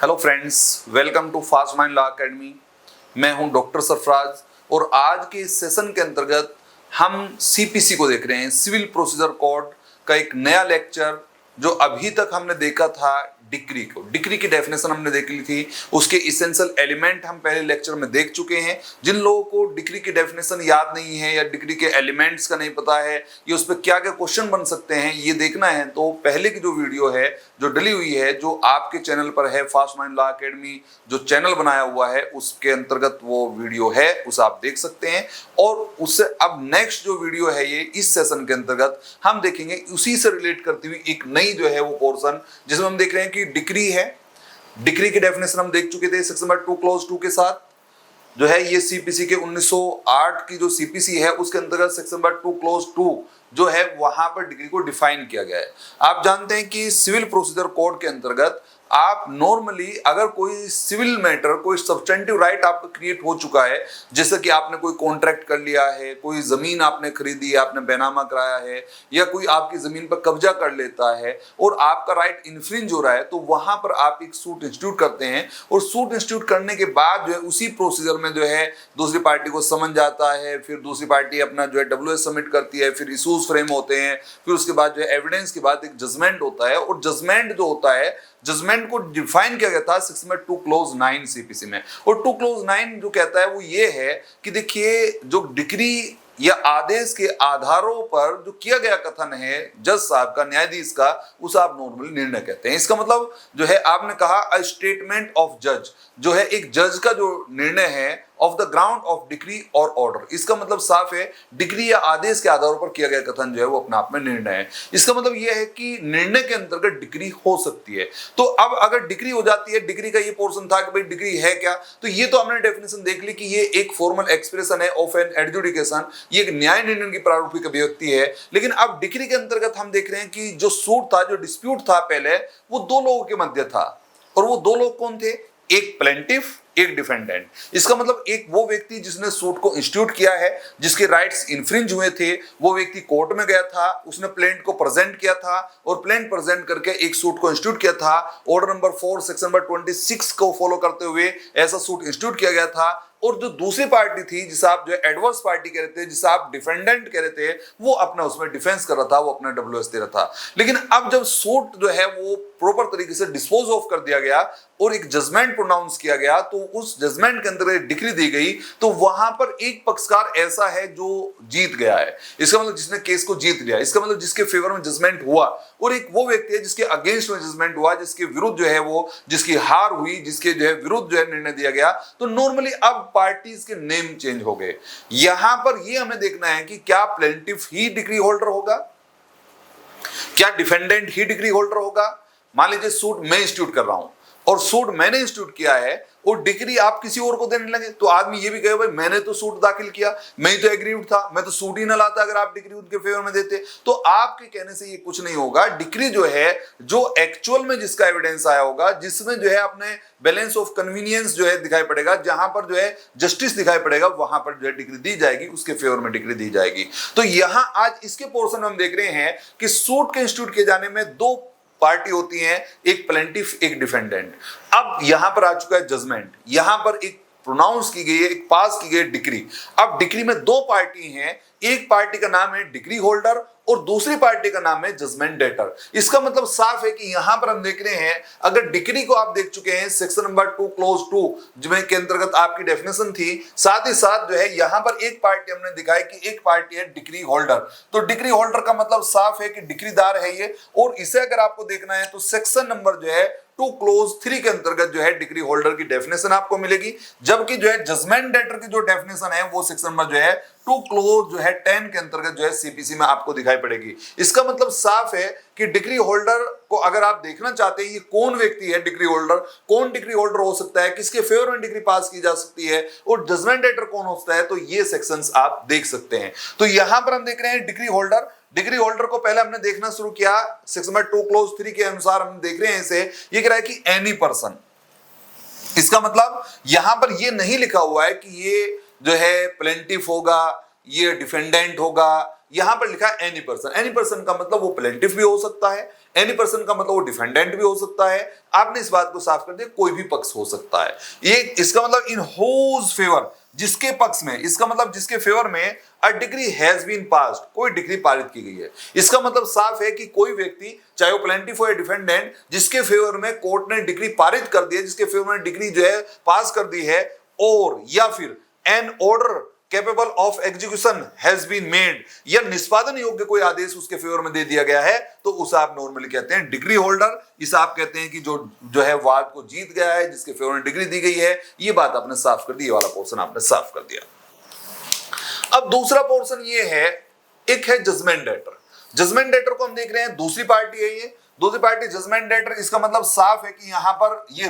Hello friends, welcome to Fast Mind Law Academy. मैं हूं doctor Sarfaraz और आज के इस सेशन के अंतर्गत हम सीपीसी को देख रहे हैं, सिविल प्रोसीजर कोड का एक नया लेक्चर। जो अभी तक हमने देखा था डिक्री को, डिक्री की डेफिनेशन हमने देख ली थी, उसके इसेंशियल एलिमेंट हम पहले लेक्चर में देख चुके हैं। जिन लोगों को डिक्री की डेफिनेशन याद नहीं है या डिक्री के एलिमेंट्स का नहीं पता है या उस पर क्या क्या क्वेश्चन बन सकते हैं ये देखना है, तो पहले की जो वीडियो है जो डली हुई है, जो आपके चैनल पर है फास्ट माइंड लॉ एकेडमी जो चैनल बनाया हुआ है, उसके अंतर्गत वो वीडियो है, उसे आप देख सकते हैं। और उससे अब नेक्स्ट जो वीडियो है ये इस सेशन के अंतर्गत हम देखेंगे उसी से रिलेट करती हुई एक नई जो है वो पोर्शन, जिसमें हम देख रहे हैं कि डिक्री है। डिक्री की डेफिनेशन हम देख चुके थे सेक्शन नंबर 2 क्लॉज 2 के साथ, जो है ये सीपीसी के 1908 की जो सीपीसी है उसके अंतर्गत सेक्शन नंबर 2 क्लॉज 2 जो है वहां पर डिग्री को डिफाइन किया गया है। आप जानते हैं कि सिविल प्रोसीजर कोड के अंतर्गत आप नॉर्मली अगर कोई सिविल मैटर, कोई सब्सटेंटिव राइट आपका क्रिएट हो चुका है, जैसे कि आपने कोई कॉन्ट्रैक्ट कर लिया है, कोई जमीन आपने खरीदी है, आपने बैनामा कराया है, या कोई आपकी जमीन पर कब्जा कर लेता है और आपका राइट इन्फ्रिंज हो रहा है, तो वहां पर आप एक सूट इंस्टीट्यूट करते हैं। और सूट इंस्टीट्यूट करने के बाद जो है उसी प्रोसीजर में जो है दूसरी पार्टी को समन जाता है, फिर दूसरी पार्टी अपना जो है WS सबमिट करती है, फिर इशूज फ्रेम होते हैं, फिर उसके बाद जो है एविडेंस के बाद एक जजमेंट होता है। और जजमेंट जो होता है, जजमेंट को डिफाइन किया गया था सेक्शन में 2 क्लॉज 9 सीपीसी में। और 2 क्लॉज 9 जो कहता है वो ये है कि देखिए, जो डिक्री या आदेश के आधारों पर जो किया गया कथन है जज साहब का, न्यायाधीश का, उसे आप नॉर्मली निर्णय कहते हैं। इसका मतलब जो है आपने कहा अ स्टेटमेंट ऑफ जज, जो है एक जज का जो निर्णय है of the ground of decree और ऑर्डर। इसका मतलब साफ है डिक्री या आदेश के आधारों पर किया गया कथन जो है वो अपने आप में निर्णय है। इसका मतलब यह है कि निर्णय के अंतर्गत डिक्री हो सकती है। तो अब अगर डिक्री हो जाती है, डिक्री का ये पोर्शन था कि भाई डिक्री है क्या, तो ये तो हमने डेफिनेशन देख ली कि ये एक फॉर्मल एक्सप्रेशन है ऑफ एन एडजुडिकेशन, ये एक न्याय निर्णय की प्रारूपिक अभिव्यक्ति है। लेकिन अब डिक्री के अंतर्गत हम देख रहे हैं कि जो सूट था, जो डिस्प्यूट था पहले, वो दो लोगों के मध्य था। और वो दो लोग कौन थे? एक प्लेंटिफ, एक डिफेंडेंट। इसका मतलब एक वो व्यक्ति जिसने सूट को इंस्टीट्यूट किया है, जिसके राइट्स इन्फ्रिंज हुए थे, वो व्यक्ति कोर्ट में गया था, उसने प्लेंट को प्रेजेंट किया था और प्लेंट प्रेजेंट करके एक सूट को इंस्टीट्यूट किया था। ऑर्डर नंबर 4 सेक्शन नंबर 26 को फॉलो करते हुए ऐसा सूट इंस्टीट्यूट किया गया था। और जो दूसरी पार्टी थी, जिसे आप जो एडवर्स पार्टी कह रहे थे, जिसे आप डिफेंडेंट कह रहे थे, वो अपना उसमें डिफेंस कर रहा था, वो अपना WS दे रहा था। लेकिन अब जब सूट जो है वो प्रॉपर तरीके से डिस्पोज ऑफ कर दिया गया और एक जजमेंट प्रोनाउंस किया गया, तो उस जजमेंट के अंदर डिक्री दी गई, तो वहां पर एक पक्षकार ऐसा है जो जीत गया है। इसका मतलब जिसने केस को जीत लिया, इसका मतलब जिसके फेवर में जजमेंट हुआ। और एक वो व्यक्ति है जिसके अगेंस्ट में जजमेंट हुआ, जिसके विरुद्ध जो है वो, जिसकी हार हुई, जिसके जो है विरुद्ध जो है निर्णय दिया गया। तो नॉर्मली अब पार्टीज के नेम चेंज हो गए। यहां पर ये हमें देखना है कि क्या प्लेंटिफ ही डिक्री होल्डर होगा, क्या डिफेंडेंट ही डिक्री होल्डर होगा। मान लीजिए सूट मैं इंस्टीट्यूट कर रहा हूं और सूट मैंने इंस्टीट्यूट किया है और डिक्री आप किसी और को देने लगे, तो आदमी ये भी कहे भाई मैंने तो सूट दाखिल किया, मैं तो एग्रीड था, मैं तो सूट ही ना लाता अगर आप डिक्री उनके फेवर में देते। तो आपके कहने से ये कुछ नहीं होगा। डिक्री जो है, जो एक्चुअल में जिसका एविडेंस आया होगा, जिसमें जो है अपने बैलेंस ऑफ कन्वीनियंस जो है दिखाई पड़ेगा, जहां पर जो है जस्टिस दिखाई पड़ेगा, वहां पर जो है डिक्री दी जाएगी, उसके फेवर में डिक्री दी जाएगी। तो यहां आज इसके पोर्शन में हम देख रहे हैं कि सूट के इंस्टीट्यूट किए जाने में दो पार्टी होती है, एक प्लेंटिफ, एक डिफेंडेंट। अब यहां पर आ चुका है जजमेंट, यहां पर एक प्रोनाउंस की गई है, एक पास की गई डिक्री। अब डिक्री में दो पार्टी हैं, एक पार्टी का नाम है डिक्री होल्डर और दूसरी पार्टी का नाम है जजमेंट डेटर। इसका मतलब साफ है कि यहां पर हम देख रहे हैं, अगर डिक्री को आप देख चुके हैं सेक्शन नंबर 2 क्लॉज 2 जिसमें के अंतर्गत आपकी डेफिनेशन थी, साथ ही साथ जो है यहां पर एक पार्टी हमने दिखाई कि एक पार्टी है डिक्री होल्डर। तो डिक्री होल्डर का मतलब साफ है कि डिक्रीदार है ये। और इसे अगर आपको देखना है तो सेक्शन नंबर जो है 2 क्लॉज 3 के अंतर्गत जो है डिक्री होल्डर की डेफिनेशन आपको मिलेगी, जबकि जो है जजमेंट डेटर की जो डेफिनेशन है वो सेक्शन नंबर जो है 2 क्लॉज जो है 10 के अंतर्गत जो है सीपीसी में आपको दिखाई पड़ेगी। इसका मतलब साफ है कि डिक्री होल्डर को अगर आप देखना चाहते हैं ये कौन व्यक्ति है डिक्री होल्डर, कौन डिक्री होल्डर हो सकता है, किसके फेवर में डिक्री पास की जा सकती है और जजमेंट डेटर कौन होता है, तो ये सेक्शंस आप देख सकते हैं। तो यहां पर हम देख रहे हैं डिक्री होल्डर। डिग्री होल्डर को पहले हमने देखना शुरू किया सेक्शन नंबर 2 क्लॉज 3 के अनुसार हम देख रहे हैं इसे। ये कह रहा है कि एनी पर्सन, इसका मतलब यहां पर ये नहीं लिखा हुआ है कि ये जो है प्लेंटिफ होगा, ये डिफेंडेंट होगा, यहां पर लिखा है एनी पर्सन। एनी पर्सन का मतलब वो प्लेंटिफ भी हो सकता है, एनी पर्सन का मतलब वो डिफेंडेंट भी हो सकता है। आपने इस बात को साफ कर दिया, कोई भी पक्ष हो सकता है। ये इसका मतलब इन होज फेवर, जिसके पक्ष में, इसका मतलब जिसके फेवर में a degree has been passed, कोई डिग्री पारित की गई है। इसका मतलब साफ है कि कोई व्यक्ति, चाहे वो प्लेंटिफ हो या डिफेंडेंट, जिसके फेवर में कोर्ट ने डिग्री पारित कर दी है, जिसके फेवर में डिग्री जो है पास कर दी है, और या फिर an order capable of execution has been made, या निष्पादन योग्य कोई आदेश उसके फेवर में दे दिया गया है, तो उसे आप नॉर्मली कहते हैं डिग्री होल्डर। इसे आप कहते हैं कि जो है वाद को जीत गया है, जिसके फेवर में डिग्री दी गई है। ये बात आपने साफ कर दी, ये वाला पोर्शन आपने साफ कर दिया। अब दूसरा पोर्शन ये है, एक है जजमेंट डेटर। जजमेंट डेटर को हम देख रहे हैं, दूसरी पार्टी है ये, दूसरी पार्टी जजमेंट डेटर। इसका मतलब साफ है कि यहां पर ये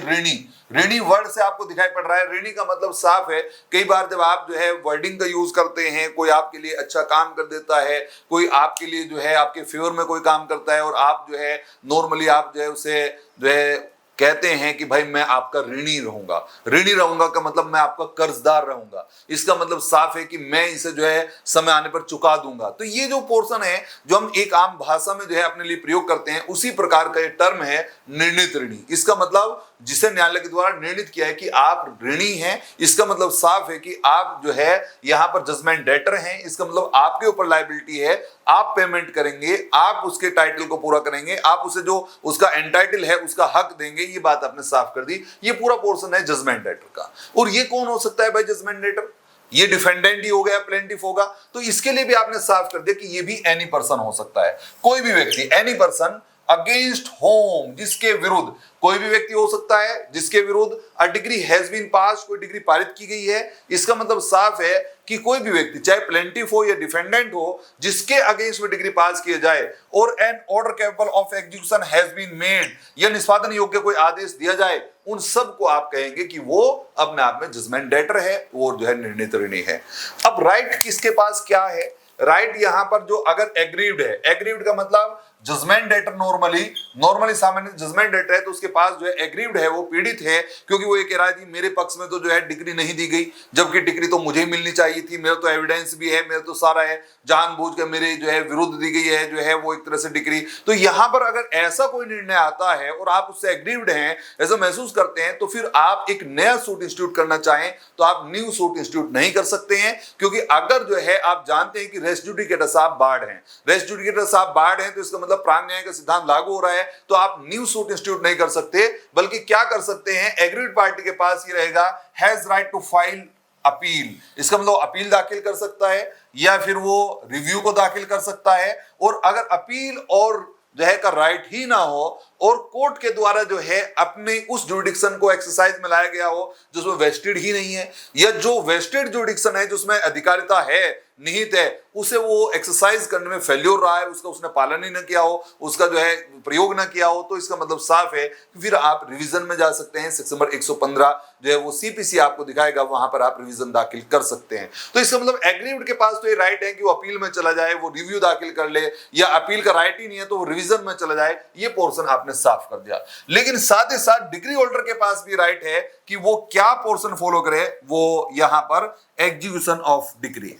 ऋणी वर्ड से आपको दिखाई पड़ रहा है। ऋणी का मतलब साफ है, कई बार जब आप जो है वर्डिंग का यूज करते हैं, कोई आपके लिए अच्छा काम कर देता है, कोई आपके लिए जो है आपके फेवर में कोई काम करता है, और आप जो है नॉर्मली आप जो है उसे जो है कहते हैं कि भाई मैं आपका ऋणी रहूंगा। ऋणी रहूंगा का मतलब मैं आपका कर्जदार रहूंगा। इसका मतलब साफ है कि मैं इसे जो है समय आने पर चुका दूंगा। तो ये जो पोर्शन है, जो हम एक आम भाषा में जो है अपने लिए प्रयोग करते हैं, उसी प्रकार का ये टर्म है निर्णित ऋणी। इसका मतलब जिसे न्यायालय के द्वारा निर्णित किया है कि आप ऋणी हैं, इसका मतलब साफ है कि आप जो है यहां पर जजमेंट डेटर हैं। इसका मतलब आपके ऊपर लायबिलिटी है, आप पेमेंट करेंगे, आप उसके टाइटल को पूरा करेंगे, आप उसे जो उसका एंटाइटल है उसका हक देंगे। ये बात आपने साफ कर दी। ये पूरा पोर्शन है जजमेंट डेटर का। और ये कौन हो सकता है भाई जजमेंट डेटर? ये डिफेंडेंट ही हो गया, प्लेंटिफ होगा। तो इसके लिए भी आपने साफ कर दिया कि ये भी एनी पर्सन हो सकता है, कोई भी व्यक्ति। एनी पर्सन अगेंस्ट होम, जिसके विरुद्ध, कोई भी व्यक्ति हो सकता है जिसके विरुद्ध a degree has been pass, कोई डिग्री पारित की गई है। इसका मतलब साफ है कि कोई भी व्यक्ति, चाहे प्लेंटिफ हो या डिफेंडेंट हो, जिसके अगेंस्ट में डिग्री पास किया जाए, और an order capable of execution has been made, या निष्पादन योग्य कोई आदेश दिया जाए, उन सब को आप कहेंगे कि वो अपने आप में जजमेंट डेटर है, वो जो है निर्णित ऋणी है। अब राइट किसके पास क्या है? राइट यहां पर जो अगर एग्रीव्ड है, एग्रीव्ड का मतलब जजमेंट डेटर नॉर्मली सामान्य जजमेंट डेटर है, तो उसके पास जो है एग्रीव्ड है, वो पीड़ित है, क्योंकि वो ये कह रहा है कि मेरे पक्ष में तो जो है डिग्री नहीं दी गई, जबकि डिग्री तो मुझे ही मिलनी चाहिए थी, मेरा तो एविडेंस भी है, मेरा तो सारा है, जानबूझ कर मेरे जो है विरुद्ध दी गई है जो है वो एक तरह से डिग्री। तो यहां पर अगर ऐसा कोई निर्णय आता है और आप उससे एग्रीव्ड हैं, ऐसा महसूस करते हैं, तो फिर आप एक नया सूट इंस्टीट्यूट करना चाहें तो आप न्यू सूट इंस्टीट्यूट नहीं कर सकते हैं। क्योंकि अगर जो है आप जानते हैं कि रेस जुडिकेटस आप बार्ड हैं, रेस जुडिकेटस आप बार्ड हैं, तो इसका मतलब प्रांग न्याय का सिद्धांत लागू हो रहा है, तो आप न्यू सूट इंस्टीट्यूट नहीं कर सकते, बल्कि क्या कर सकते हैं, एग्रीड पार्टी के पास ये रहेगा has right to file appeal. इसका मतलब अपील दाखिल कर सकता है, या फिर वो रिव्यू को दाखिल कर सकता है। और अगर अपील और जो है का राइट ही ना हो, और कोर्ट के द्वारा जो है अपने उस जुडिक्शन को एक्सरसाइज में लाया गया हो जिसमें वेस्टेड ही नहीं है, या जो वेस्टेड जुडिक्शन है जिसमें अधिकारिता है, निहित है, उसे वो एक्सरसाइज करने में फेल्योर रहा है, उसका उसने पालन ही न किया हो, उसका जो है प्रयोग न किया हो, तो इसका मतलब साफ है कि फिर आप रिवीजन में जा सकते हैं। सेक्शन नंबर 115 जो है वो सीपीसी आपको दिखाएगा, वहां पर आप रिवीजन दाखिल कर सकते हैं। तो इसका मतलब एग्रीव्ड के पास तो ये राइट है कि वो अपील में चला जाए, वो रिव्यू दाखिल कर ले, या अपील का राइट ही नहीं है तो वो रिवीजन में चला जाए। ये पोर्शन आपने साफ कर दिया। लेकिन साथ ही साथ डिग्री होल्डर के पास भी राइट है कि वो क्या पोर्शन फॉलो करे, वो यहां पर execution of degree,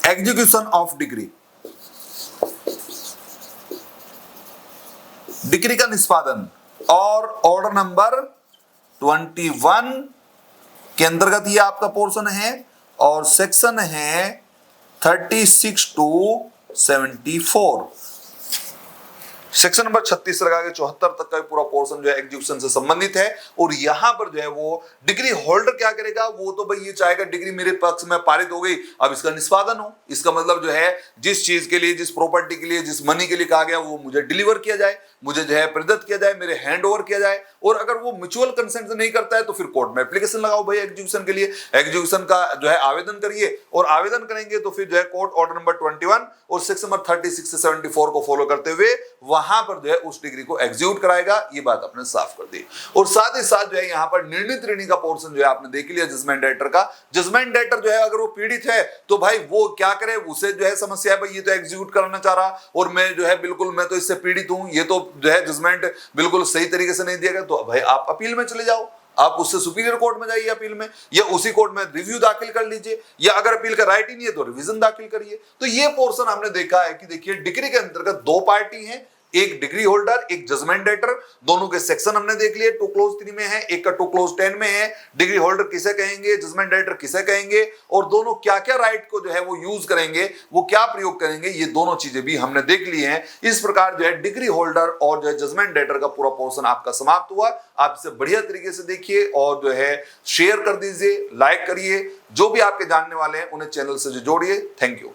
execution of degree, degree का निष्पादन, और ऑर्डर नंबर 21 के अंतर्गत ये आपका पोर्शन है, और सेक्शन है 36 टू 74, सेक्शन नंबर 36 लगा के 74 तक का पूरा पोर्शन जो है एग्जीक्यूशन से संबंधित है। और यहां पर जो है वो डिग्री होल्डर क्या करेगा, वो तो भाई ये चाहेगा डिग्री मेरे पक्ष में पारित हो गई, अब इसका निष्पादन हो। इसका मतलब जो है जिस चीज के लिए, जिस प्रॉपर्टी के लिए, जिस मनी के लिए कहा गया, वो मुझे डिलीवर किया जाए, मुझे जो है प्रदत्त किया जाए, मेरे हैंड ओवर किया जाए। और अगर वो म्यूचुअल कंसेंट से नहीं करता है तो फिर कोर्ट में एप्लीकेशन लगाओ भाई एग्जीक्यूशन के लिए, एग्जीक्यूशन का जो है आवेदन करिए, और आवेदन करेंगे तो फिर जो है कोर्ट ऑर्डर नंबर 21 और सेक्शन नंबर 36 से 74 को फॉलो करते हुए वहां पर जो है उस डिग्री को एग्जीक्यूट कराएगा। ये बात आपने साफ कर दी। और साथ ही साथ जो है यहां पर निर्णित ऋणी का पोर्शन जो है आपने देख लिया जजमेंट डेटर का। जजमेंट डेटर जो है अगर वो पीड़ित है तो भाई वो क्या करे, उसे जो है समस्या है भाई ये तो एग्जीक्यूट कराना चाह रहा, और मैं जो है बिल्कुल मैं तो इससे पीड़ित हूं, ये तो जो है जजमेंट बिल्कुल सही तरीके से नहीं दिया गया, तो भाई आप अपील में चले जाओ, आप उससे सुपीरियर कोर्ट में जाइए अपील में, या उसी कोर्ट में रिव्यू दाखिल कर लीजिए, या अगर अपील का राइट ही नहीं है तो रिवीजन दाखिल करिए। तो ये पोर्शन हमने देखा है कि देखिए डिग्री के अंतर्गत दो पार्टी हैं, एक डिग्री होल्डर, एक जजमेंट डेटर। दोनों के सेक्शन हमने देख लिए, 2 क्लोज 3 में है, एक का 2 क्लोज 10 में है। डिग्री होल्डर किसे कहेंगे, जजमेंट डेटर किसे कहेंगे, और दोनों क्या क्या राइट को जो है वो यूज करेंगे, वो क्या प्रयोग करेंगे, ये दोनों चीजें भी हमने देख ली हैं। इस प्रकार जो है डिग्री होल्डर और जो है जजमेंट डेटर का पूरा पोर्शन आपका समाप्त हुआ। आप इसे बढ़िया तरीके से देखिए और जो है शेयर कर दीजिए, लाइक करिए। जो भी आपके जानने वाले हैं उन्हें चैनल से जोड़िए। Thank you.